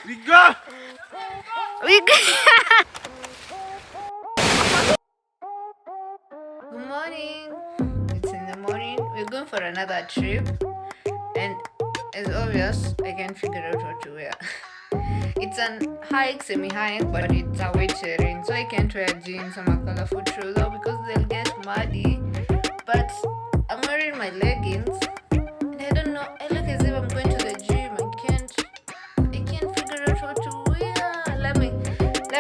We go! We Good morning. It's in the morning. We're going for another trip, and as obvious, I can't figure out what to wear. It's an hike, semi-hike, but it's a wet terrain, so I can't wear jeans or my colorful trouser because they'll get muddy. But I'm wearing my leggings, and I don't know. I look as if I'm going to the gym. I can't figure out what to wear. Let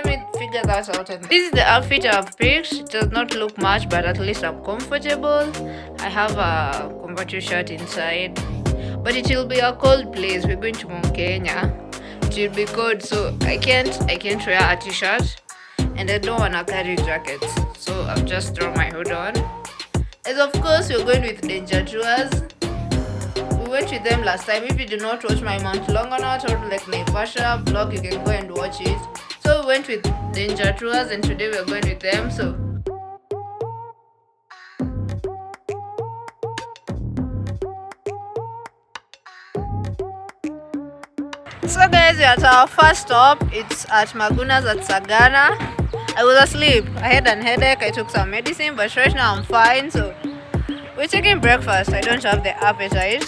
me figure that out. And this is the outfit I've picked. It does not look much, but at least I'm comfortable. I have a comfortable shirt inside, but it will be a cold place. We're going to Mount Kenya. It will be cold, so I can't wear a t-shirt, and I don't wanna carry jackets. So I've just thrown my hood on. As of course, we're going with Danger Tours. We went with them last time. If you did not watch my Mount Longonot or like Naivasha vlog, you can go and watch it. So we went with Danger Tours, and today we're going with them. So guys, we're at our first stop. It's at Maguna's at Sagana. I was asleep. I had a headache. I took some medicine, but right now I'm fine. So we're taking breakfast. I don't have the appetite,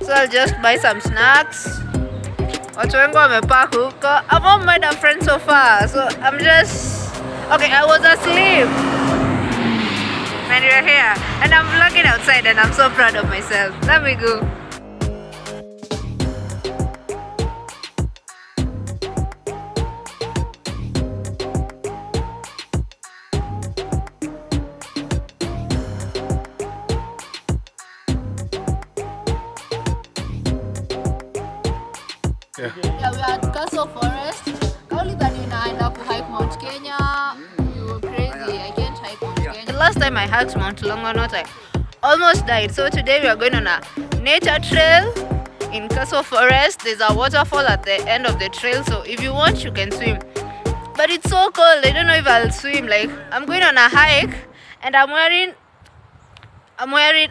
so I'll just buy some snacks. Watu wengi wamepark huko. I've not made a friend so far, so I'm just okay. I was asleep and you're here, and I'm vlogging outside, and I'm so proud of myself. Let me go. Yeah, we are at Castle Forest. Kauli dhani naenda hike Mount Kenya. You were crazy. I can't hike Mount Kenya. The last time I hiked Mount Longonot, I almost died. So today we are going on a nature trail in Castle Forest. There's a waterfall at the end of the trail, so if you want, you can swim. But it's so cold. I don't know if I'll swim. Like, I'm going on a hike, and I'm wearing I'm wearing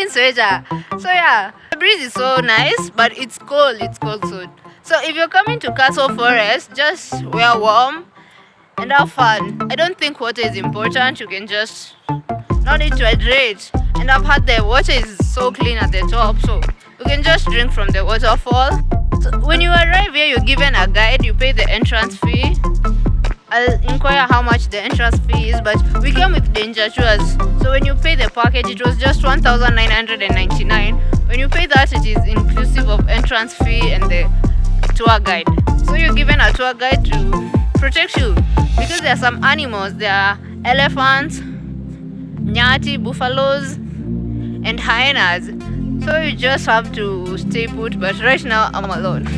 sweater. So yeah, the breeze is so nice, but it's cold. It's cold soon. So if you're coming to Castle Forest, just wear warm and have fun. I don't think water is important. You can just not need to hydrate. And I've had the water is so clean at the top, so you can just drink from the waterfall. So when you arrive here, you're given a guide. You pay the entrance fee. I'll inquire how much the entrance fee is, but we came with Danger Tours. So when you pay the package, it was just 1,999. When you pay that, it is inclusive of entrance fee and the tour guide. So you're given a tour guide to protect you, because there are some animals. There are elephants, nyati, buffaloes, and hyenas. So you just have to stay put. But right now, I'm alone.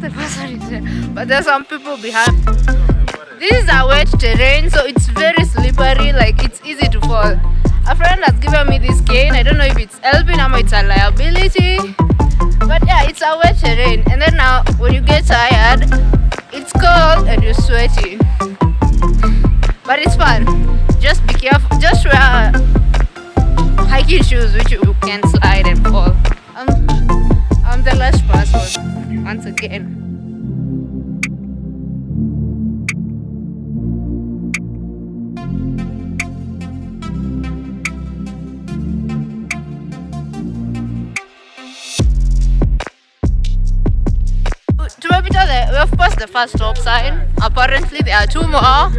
The person is there, but there's some people behind. This is a wet terrain, so it's very slippery, like it's easy to fall. A friend has given me this cane. I don't know if it's helping or it's a liability, but yeah, it's a wet terrain. And then now, when you get tired, it's cold and you're sweaty, but it's fun. Just be careful. Just wear hiking shoes which you can slide and fall. I'm the last person once again. We have passed the first stop sign. Apparently there are two more.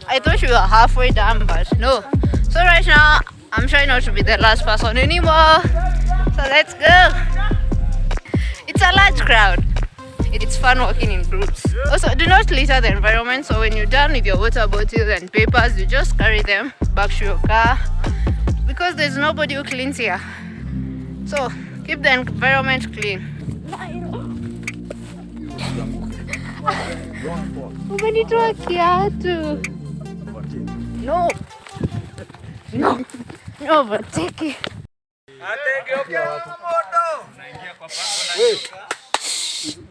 I thought we were halfway done, but no. So right now, I'm trying not to be the last person anymore. So let's go. It's a large crowd. It's fun walking in groups. Also, do not litter the environment. So when you're done with your water bottles and papers, you just carry them back to your car, because there's nobody who cleans here. So keep the environment clean. Umenitoa kiatu. No, but take it.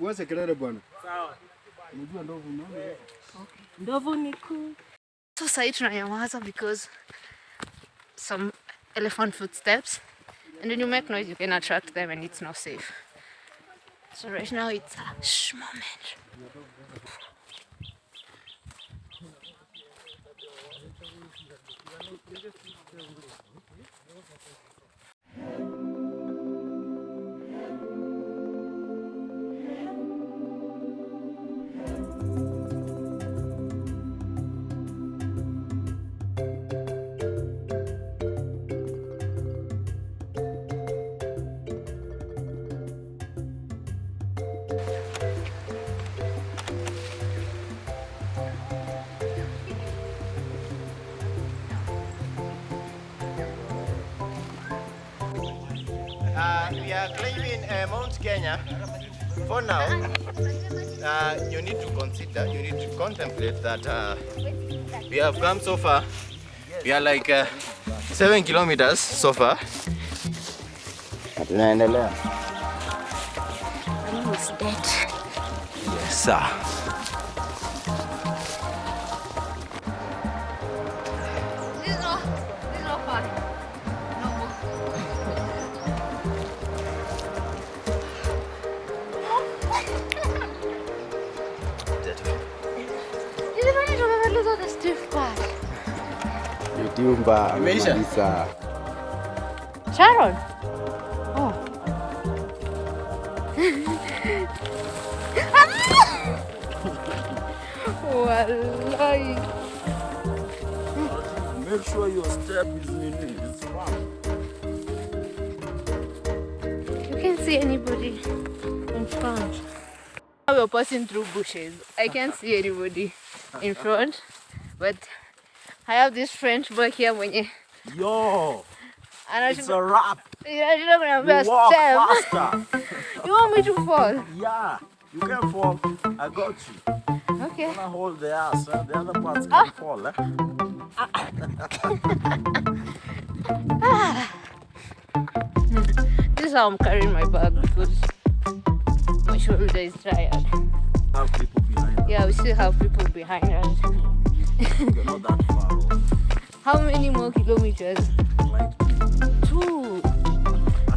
Wewe kelele bwana. Sawa. Unajua ndovu unaona? Okay. Ndovu ni cool. So sasa tunanyamaza because some elephant footsteps, and when you make noise you can attract them and it's not safe. So right now it's a shh moment. We are climbing Mount Kenya. For now, you need to contemplate that we have come so far. We are like 7 kilometers so far. Tunaendelea. I'm almost dead. Yes, sir. This is not far. No more. You don't need to remember the stiff part. Yutiumba Melissa. Sharon. Oh. Wallahi. Make sure your step is in it's firm. You can't see anybody in front. Now we're passing through bushes. I can't see anybody in front, but I have this French boy here when you. Yo, And it's a wrap. you're not gonna be a You walk step. faster. You want me to fall? Yeah, you can fall. I got you. Okay. I hold the ass. The other parts can fall. This is how I'm carrying my bag because my shoulder is tired. Have people behind us. Yeah, we still have people behind us. You're not that far off. How many more kilometers? Like 2.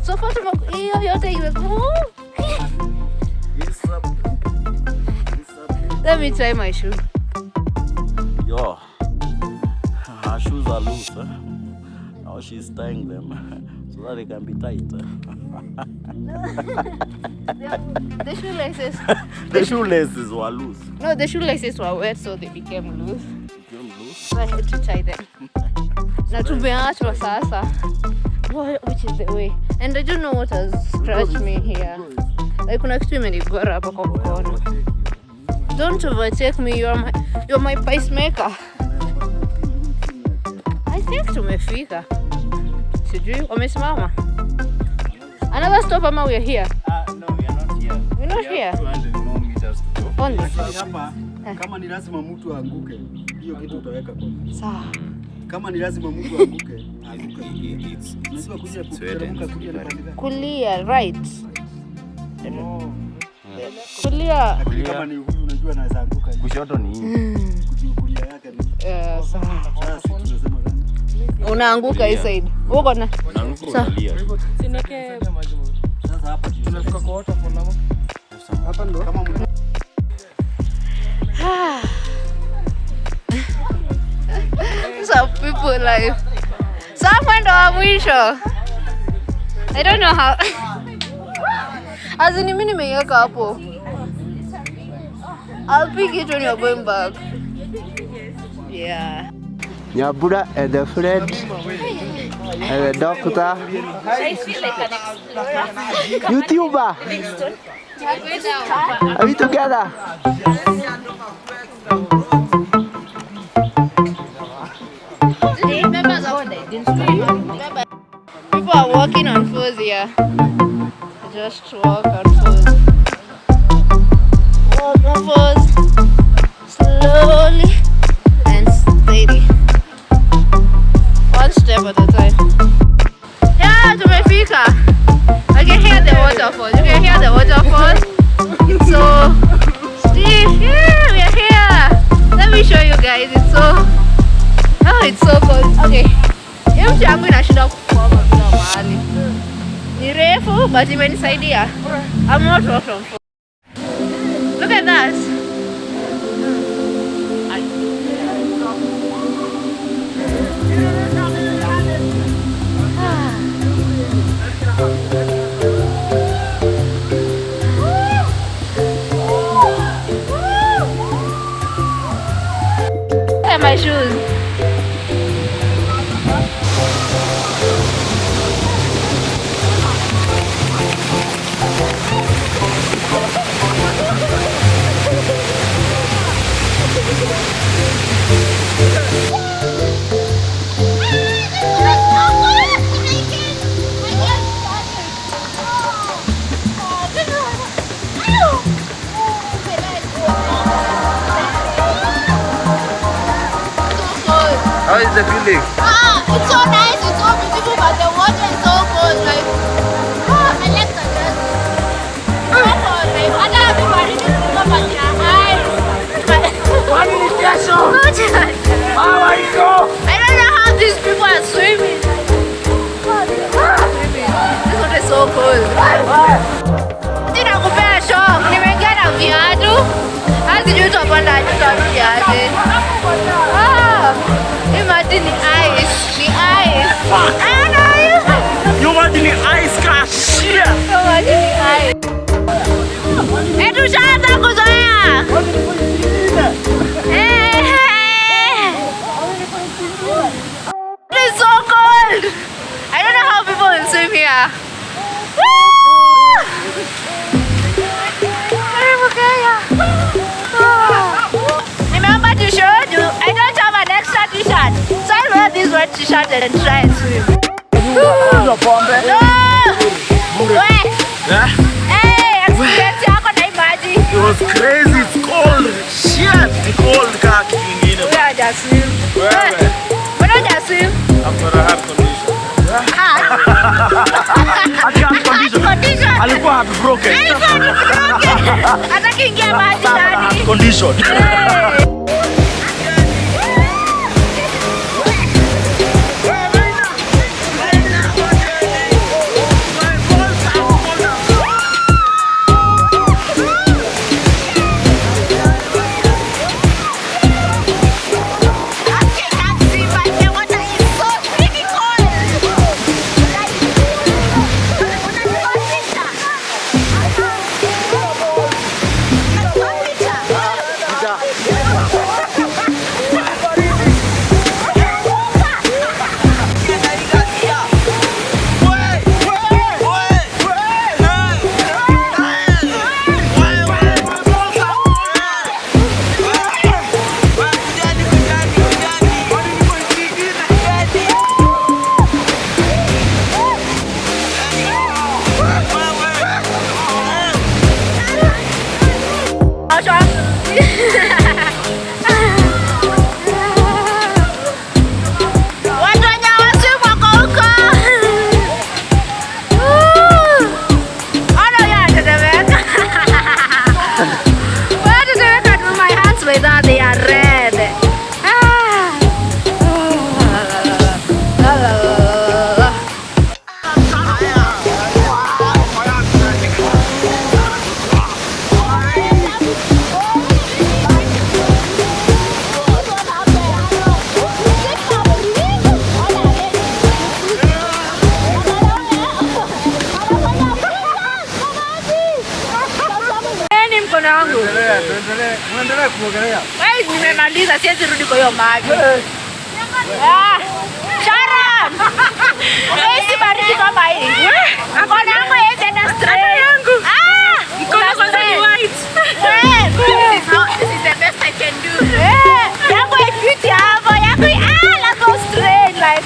So far, you're taking the it's up. Let me try my shoe. Yo, her shoes are loose. Now she's tying them so that they can be tight. The shoelaces. The shoelaces were loose. No, the shoelaces were wet, so they became loose. Became loose. So I had to tie them. Na tumeachwa sasa. Which is the way? And I don't know what has scratched me here. Like kuna kitu imenigora hapa kwa mkono. Don't overtake me. You're my pacemaker. I think tumefika. Sijui wamesimama. Another stop ama we are here. No, we are not here. We're not here. 200 more meters to go. Only. Hapa kama ni lazima mtu aanguke, hiyo kitu utaweka kwa. Sawa. Kama ni lazima mtu aanguke, aanguke. Unajua kuja Sweating. kulia na pande gani? Kulia, right. Kulia. Lakini kama ni huyu unajua anaweza anguka. Kushoto ni hii. Kulia yake ni. Sawa. Sasa tunasema gani? Unaanguka hii side. Uko na. Nanuka unalia. Sineke Sasa hapa tunafika kwa waterfall ama? Hapa ndo kama mtu Some people life. Some ndo wa mwisho. I don't know how. Azini mimi nimeiweka hapo. I'll pick it when you're going back. Yeah. Nyabura and the friend and the doctor. I feel like an explorer. YouTuber. Are we together? People are walking on fours here. Just walk on fours. Walk on fours. Slowly and steady. One step at a time. Yeah, tumefika. I can hear the waterfall. You can hear the waterfall. It's so steep. Yeah, we are here. Let me show you guys. It's so cold. Okay. Hiyo mti yangu inashinda kukwama kila mahali. Ni refu painful, but imenisaidia. I'm not welcome. Look at that. Look at my shoes. How is the feeling? It's so nice, it's so beautiful, but the water is so cold. Like, I like the dress. So cold, like, I don't have anybody to come at their eyes. What is this? I don't know how these people are swimming. This water is so cold. Sina kupea shock, nimeingia na viatu. Hazijui utapanda aje viatu. Imagine the ice. The ice. I know you. You want the ice crash? Imagine the ice. Tushaanza kuzoea. It's so cold. I don't know how people will swim here. Remember to show you, I don't have an extra t-shirt, so I'll wear this white t-shirt and try and swim. No! Wait! Hey, experience yako na imaji. It was crazy, it's cold. Shit, it's cold car kingine. Where are you swim? Where are you swim? I'm gonna have condition. Condition. Alikuwa heartbroken. Hata kiingia maji ndani. Condition. Muendelee kuogelea. Wewe nimemaliza, siwezi rudi kwa hiyo maji. Sharon! Wewe baridi kama hii. Akona yangu yeye na straight. Yangu. Iko na white. This is the best I can do. Yangu ipiti hapo, yangu la go straight like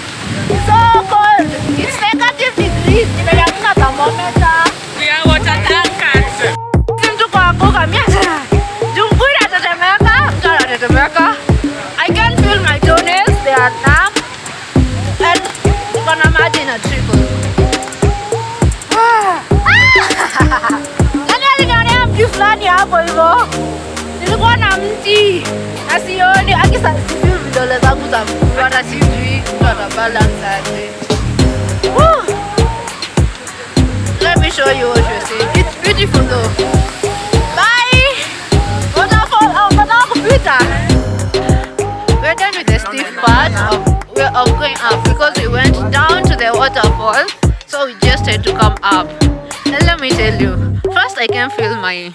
so cold. It's negative degrees. Nimeamka thermometer. We are water drunkards. Mtu kwa koga miaka. Junguri atatemeka, mtu atatemeka. I can feel my toenails, they are numb. And kuna maji na trickle. Nani alinionea mti fulani hapo hivyo? Nilikuwa na mti na sioni, akisa sifeel vidole zangu za mguu, hata sijui mtu ana balance aje. show you what you're seeing. It's beautiful though. Bye! Waterfall of the computer. We're done with the steep part of going up because we went down to the waterfall. So we just had to come up. And let me tell you, first I can feel my...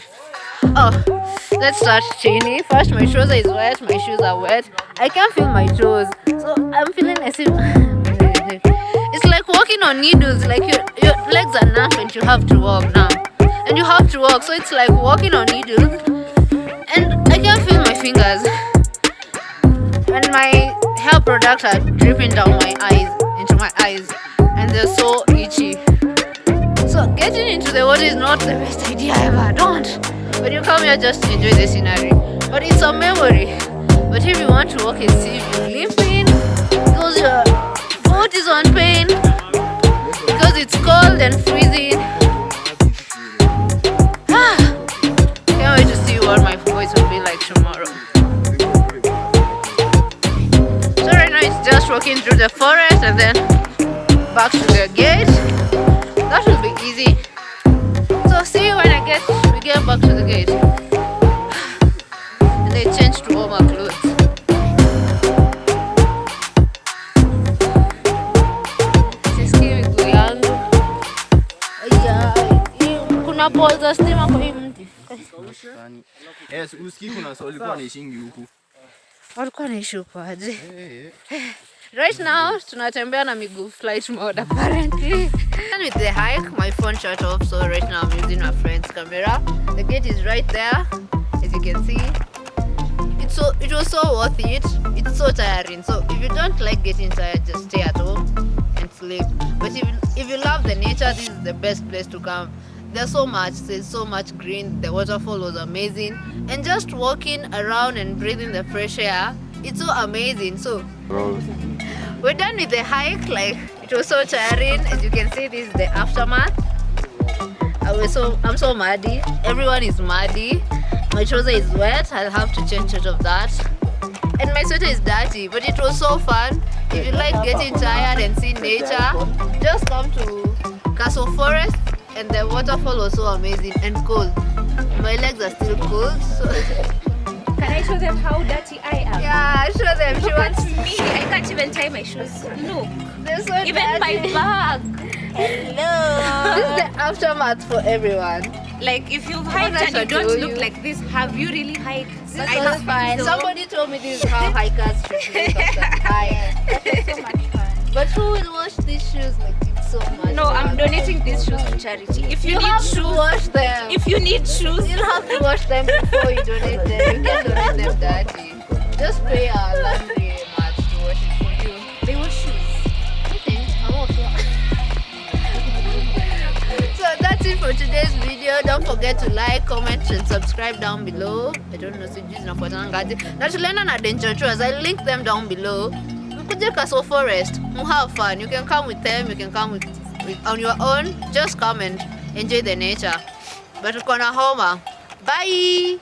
let's start chaining. First my trouser is wet, my shoes are wet. I can feel my toes. So I'm feeling as if... It's like walking on needles, like your legs are numb and you have to walk now. And you have to walk, so it's like walking on needles. And I can feel my fingers. And my hair products are dripping down my eyes, into my eyes. And they're so itchy. So getting into the water is not the best idea ever, don't. When you come here, just enjoy the scenery. But it's a memory. But if you want to walk and see if you're limping, because your foot is on pain, because it's cold and freezing. Can't wait to see what my voice will be like tomorrow. So right now it's just walking through the forest and then back to the gate. That will be easy. So see you when we get back to the gate. And they change to all my clothes. Sisikie miguu yangu. Kuna pole za stima kwa hii mti. Yes, usikii kuna swali kwa nishingi huku. Walikuwa naishi huko aje? Right now, tunatembea na miguu flight mode apparently. And with the hike, my phone shut off, so right now I'm using my friend's camera. The gate is right there, as you can see. It was so worth it. It's so tiring. So if you don't like getting tired, just stay at home and sleep. But if you love the nature, this is the best place to come. There's so much green. The waterfall was amazing, and just walking around and breathing the fresh air, it's so amazing. So we're done with the hike. Like, it was so tiring. As you can see, this is the aftermath. I'm so muddy. Everyone is muddy. My trouser is wet. I'll have to change out of that. And my sweater is dirty, but it was so fun. If you like getting tired and seeing nature, just come to Castle Forest. And the waterfall was so amazing and cold. My legs are still cold. So Can I show them how dirty I am? yeah, show them. She wants Me, I can't even tie my shoes. Look, they're so even my dirty. bag. Hello. This is the aftermath for everyone. Like, if you've What hiked I and you should don't do look you? like this, have you really hiked? This I was love fine. it. Somebody told me this is how hikers should look after hike. So much fun. But who will wash these shoes? Like, it's so much. No, I'm fun. donating these shoes to charity. If you, You need have shoes, to wash them. if you need shoes, You have to wash them before you donate them. You can't donate them dirty. Just pay our laundry much to wash it for you. they wash shoes. I think I'm okay. So that's it for today's video. Don't forget to like, comment, and subscribe down below. I don't know sijui zinafuatana ngapi. Na tulienda na Danger Tours. I'll link them down below. Mkuje Castle Forest. Have fun. You can come with them. You can come with on your own. Just come and enjoy the nature. But uko na homa. Bye.